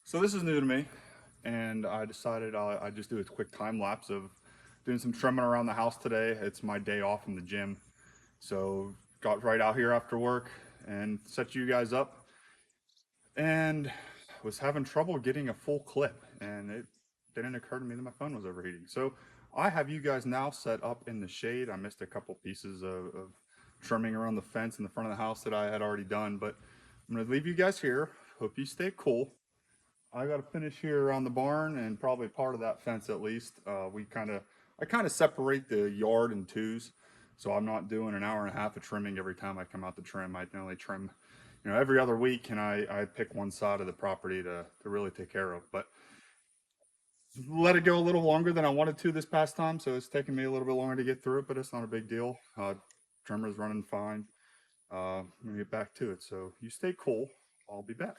So this is new to me, and I decided I'd just do a quick time lapse of doing some trimming around the house today. It's my day off from the gym, so got right out here after work and set you guys up, and was having trouble getting a full clip, and it didn't occur to me that my phone was overheating. So I have you guys now set up in the shade. I missed a couple pieces of trimming around the fence in the front of the house that I had already done, but I'm gonna leave you guys here. Hope you stay cool. I got to finish here around the barn and probably part of that fence at least. I kind of separate the yard in twos, so I'm not doing an hour and a half of trimming every time I come out to trim. I only trim, every other week, and I pick one side of the property to really take care of. But let it go a little longer than I wanted to this past time, so it's taking me a little bit longer to get through it, but it's not a big deal. Trimmer's running fine. I'm gonna get back to it. So you stay cool. I'll be back.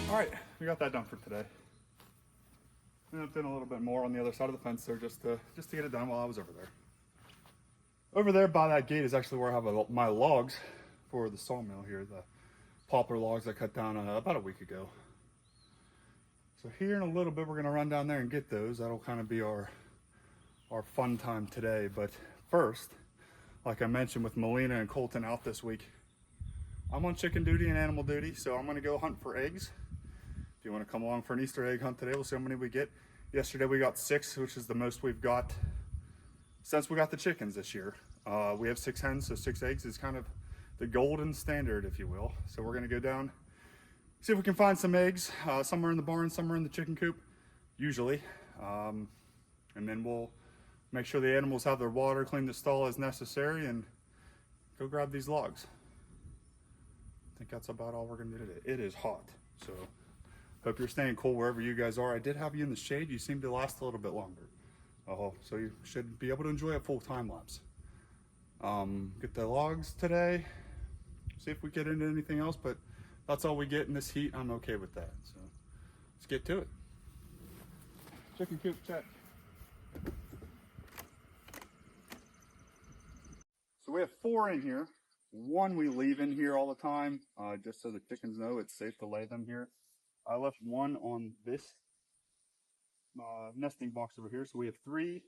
All right, we got that done for today. Ended up doing a little bit more on the other side of the fence there just to get it done while I was over there. Over there by that gate is actually where I have my logs for the sawmill here, the poplar logs I cut down about a week ago. So here in a little bit we're gonna run down there and get those. That'll kind of be our fun time today. But first, like I mentioned with Melina and Colton out this week, I'm on chicken duty and animal duty, so I'm gonna go hunt for eggs. If you want to come along for an Easter egg hunt today, we'll see how many we get. Yesterday we got 6, which is the most we've got since we got the chickens this year. We have 6 hens, so 6 eggs is kind of the golden standard, if you will. So we're gonna go down, see if we can find some eggs, somewhere in the barn, somewhere in the chicken coop, usually. And then we'll make sure the animals have their water, clean the stall as necessary, and go grab these logs. I think that's about all we're gonna do today. It is hot, so hope you're staying cool wherever you guys are. I did have you in the shade. You seem to last a little bit longer. So you should be able to enjoy a full time lapse. Get the logs today. See if we get into anything else, but that's all we get in this heat. I'm okay with that. So let's get to it. Chicken coop check. So we have 4 in here. 1 we leave in here all the time, just so the chickens know it's safe to lay them here. I left 1 on this nesting box over here, so we have 3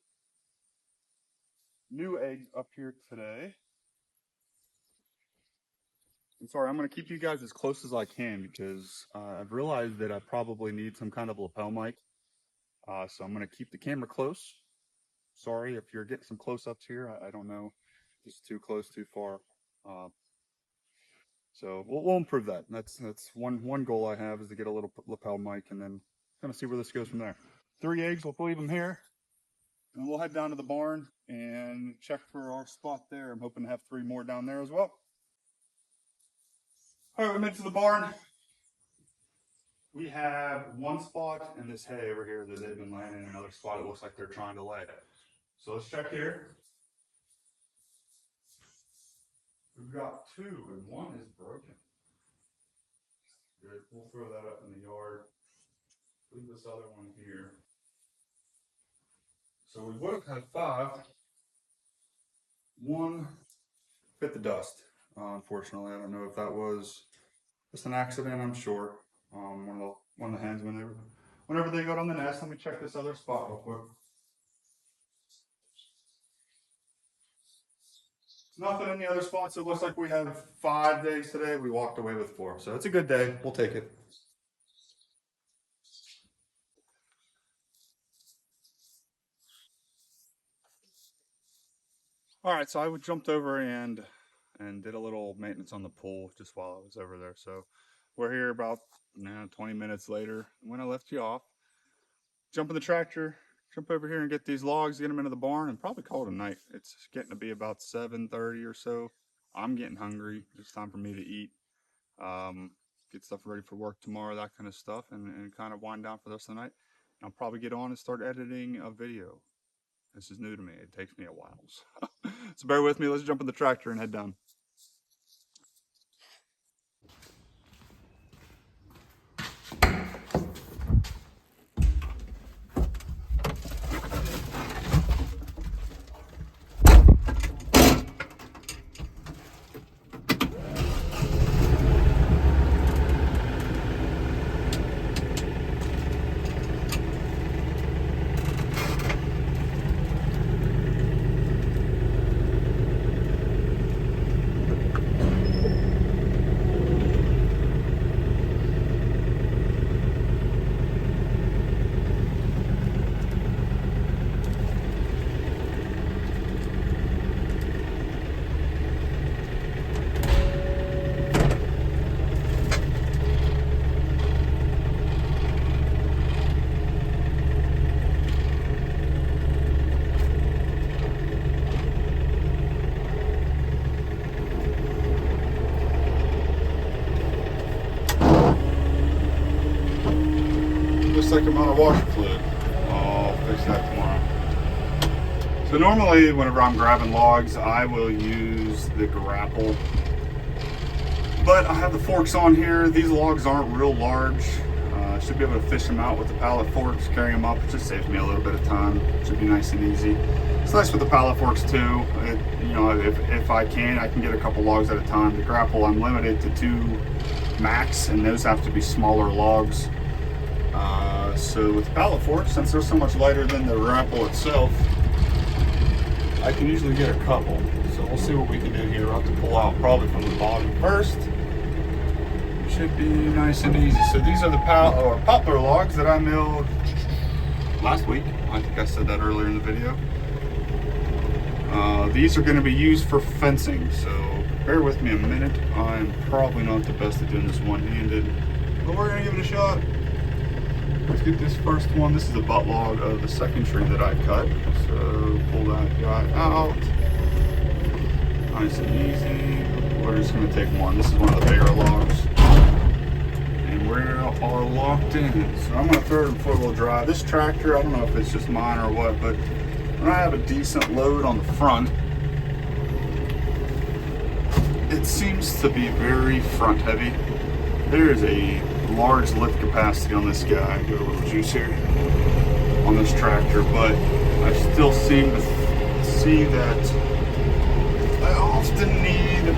new eggs up here today. I'm sorry, I'm going to keep you guys as close as I can because I've realized that I probably need some kind of lapel mic. So I'm going to keep the camera close. Sorry if you're getting some close-ups here. I don't know if it's too close, too far. So we'll improve that. That's one goal I have is to get a little lapel mic and then kind of see where this goes from there. 3 eggs, we'll leave them here. And we'll head down to the barn and check for our spot there. I'm hoping to have 3 more down there as well. All right, we made it to the barn. We have 1 spot in this hay over here that they've been laying in, another spot it looks like they're trying to lay. So let's check here. We've got 2 and 1 is broken. Good, we'll throw that up in the yard. Leave this other one here. So we would have had 5. 1 bit the dust. Unfortunately, I don't know if that was just an accident, I'm sure. One of the hens whenever they go down the nest. Let me check this other spot real quick. Nothing in the other spots. It looks like we have 5 days today. We walked away with 4, so it's a good day. We'll take it. All right, so I jumped over and did a little maintenance on the pool just while I was over there. So we're here about 20 minutes later. When I left you off, jump in the tractor, jump over here and get these logs, get them into the barn, and probably call it a night. It's getting to be about 7:30 or so. I'm getting hungry. It's time for me to eat. Get stuff ready for work tomorrow, that kind of stuff, and kind of wind down for the rest of the night. And I'll probably get on and start editing a video. This is new to me. It takes me a while. So bear with me. Let's jump in the tractor and head down. Looks like I'm out of washer fluid. I'll fix that tomorrow. So normally whenever I'm grabbing logs, I will use the grapple. But I have the forks on here. These logs aren't real large. I should be able to fish them out with the pallet forks, carry them up. It just saves me a little bit of time. It should be nice and easy. It's nice with the pallet forks too. If I can get a couple logs at a time. The grapple, I'm limited to 2 max, and those have to be smaller logs. So with the pallet fork, since they're so much lighter than the grapple itself, I can usually get a couple. So we'll see what we can do here. I'll have to pull out probably from the bottom first. Should be nice and easy. So these are the poplar logs that I milled last week. I think I said that earlier in the video. These are going to be used for fencing, so bear with me a minute. I'm probably not the best at doing this one-handed, but we're going to give it a shot. Let's get this first one. This is a butt log of the second tree that I cut. So pull that guy out. Nice and easy. We're just going to take one. This is one of the bigger logs. And we are locked in. So I'm going to throw it in 4-wheel drive. This tractor, I don't know if it's just mine or what, but when I have a decent load on the front, it seems to be very front heavy. There is a large lift capacity on this guy. Get a little juice here on this tractor, but I still seem to see that I often need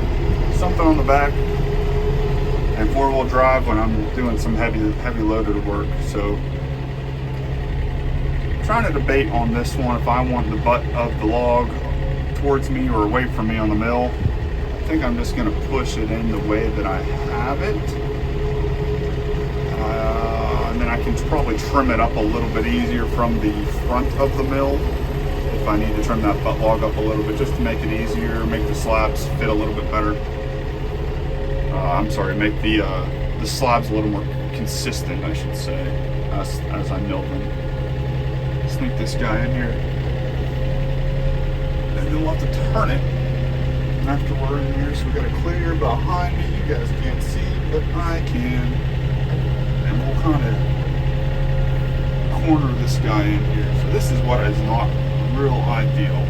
something on the back and 4-wheel drive when I'm doing some heavy loaded work. So I'm trying to debate on this one if I want the butt of the log towards me or away from me on the mill. I think I'm just going to push it in the way that I have it. And then I can probably trim it up a little bit easier from the front of the mill if I need to trim that butt log up a little bit just to make it easier, make the slabs fit a little bit better. Make the slabs a little more consistent, I should say, as I mill them. Sneak this guy in here. And then we'll have to turn it after we're in here. So we got a clear behind me. You guys can't see, but I can. And we'll kind of corner this guy in here. So this is what is not real ideal.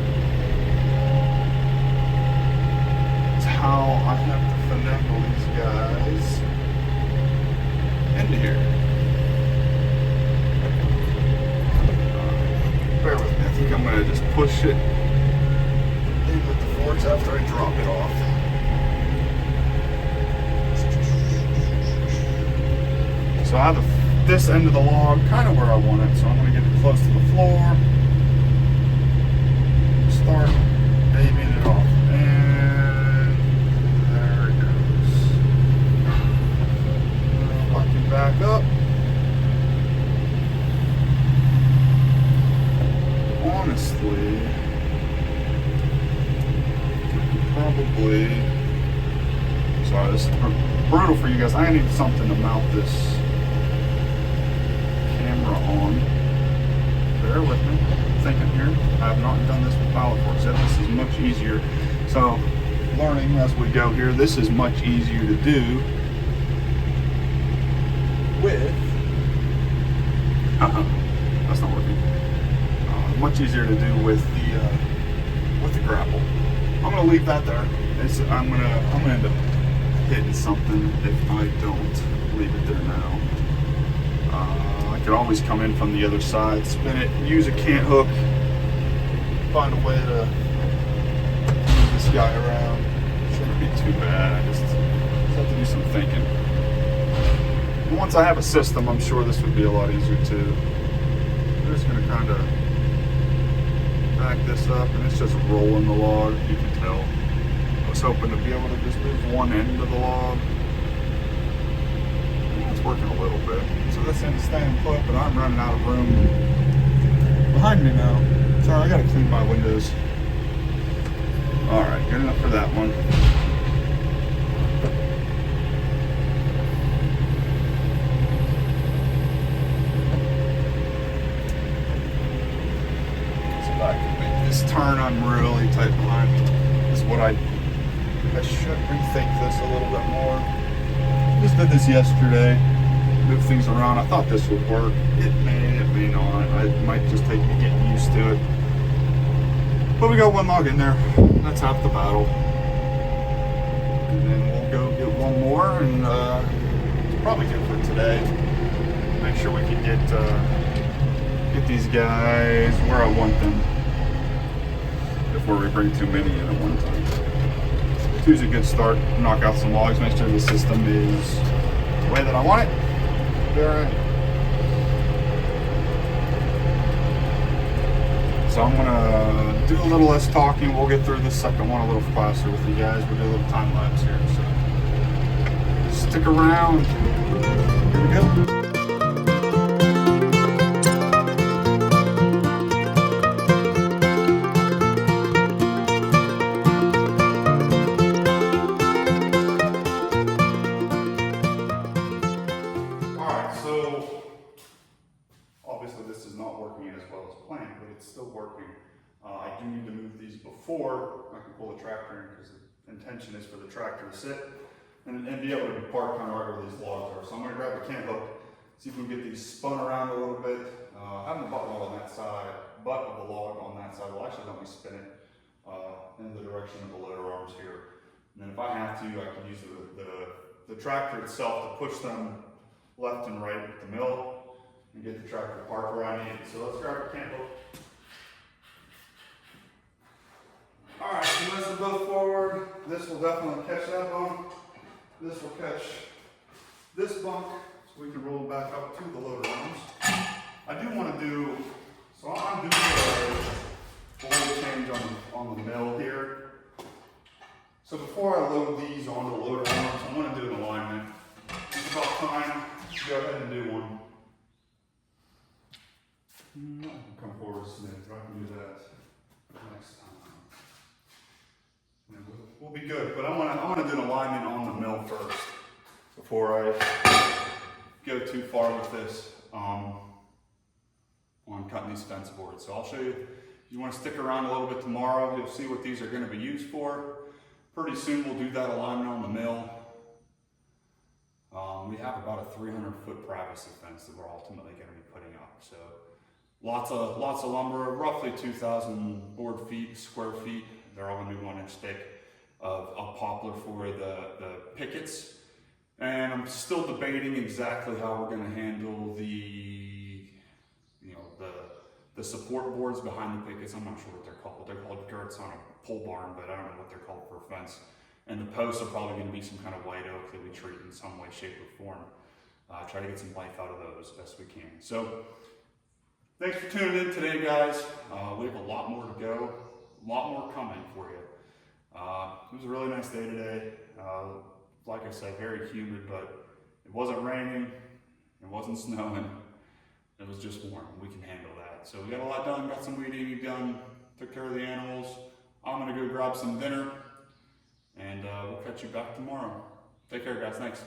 It's how I have to finagle these guys into here. Bear with me. I think I'm going to just push it in with the forks after I drop it off. So I have this end of the log kind of where I want it, so I'm going to get it close to the floor. Start babying it off. And there it goes. Locking back up. Honestly, probably, sorry, this is brutal for you guys. I need something to mount this camera on. Bear with me. I'm thinking here. I have not done this with pilot forks yet. This is much easier. So, learning as we go here, this is much easier to do with. That's not working. Much easier to do with the grapple. I'm gonna leave that there. I'm gonna end up hitting something if I don't leave it there now. I could always come in from the other side, spin it, use a cant hook, find a way to move this guy around. Shouldn't be too bad. I just have to do some thinking. And once I have a system, I'm sure this would be a lot easier too. I'm just gonna kind of back this up, and it's just rolling the log. You can tell. I was hoping to be able to just move one end of the log. It's working a little bit. So this end's staying put, but I'm running out of room behind me now. Sorry, I gotta clean my windows. All right, good enough for that one. This turn I'm really tight behind is what I should rethink this a little bit more. Just did this yesterday, move things around. I thought this would work. It may not. It might just take me getting used to it. But we got one log in there. That's half the battle. And then we'll go get one more, and it's probably good for today. Make sure we can get these guys where I want them before we bring too many in at one time. Two's a good start. Knock out some logs, make sure the system is the way that I want it. There. So I'm gonna do a little less talking. We'll get through the second one a little faster with you guys. We'll do a little time lapse here. So stick around. Here we go. I do need to move these before I can pull the tractor in, because the intention is for the tractor to sit and be able to be parked kind of right where these logs are. So I'm going to grab the cant hook, see if we can get these spun around a little bit. Having the butt log on that side, butt of the log on that side will actually help me spin it in the direction of the loader arms here. And then if I have to, I can use the tractor itself to push them left and right with the mill and get the tractor parked where I need it. So let's grab the cant hook. All right, so this is both forward. This will definitely catch that bunk. This will catch this bunk, so we can roll it back up to the loader arms. I do want to do, so I'm doing a oil change on the mill here. So before I load these on the loader arms, I want to do an alignment. It's about time to go ahead and do one. I can come forward a smidge, but I can do that next time. We'll be good, but I want to do an alignment on the mill first before I go too far with this on cutting these fence boards. So I'll show you. If you want to stick around a little bit tomorrow, you'll see what these are going to be used for. Pretty soon we'll do that alignment on the mill. We have about a 300-foot privacy fence that we're ultimately going to be putting up. So lots of lumber, roughly 2,000 square feet. They're all going to be 1 inch thick of poplar for the pickets. And I'm still debating exactly how we're going to handle the support boards behind the pickets. I'm not sure what they're called. They're called girts on a pole barn, but I don't know what they're called for a fence. And the posts are probably going to be some kind of white oak that we treat in some way, shape, or form. try to get some life out of those best we can. So thanks for tuning in today, guys. We have a lot more to go, a lot more coming for you. It was a really nice day today. Like I said, very humid, but it wasn't raining, it wasn't snowing, it was just warm. We can handle that. So we got a lot done, got some weed eating done, took care of the animals. I'm gonna go grab some dinner, and we'll catch you back tomorrow. Take care, guys, thanks.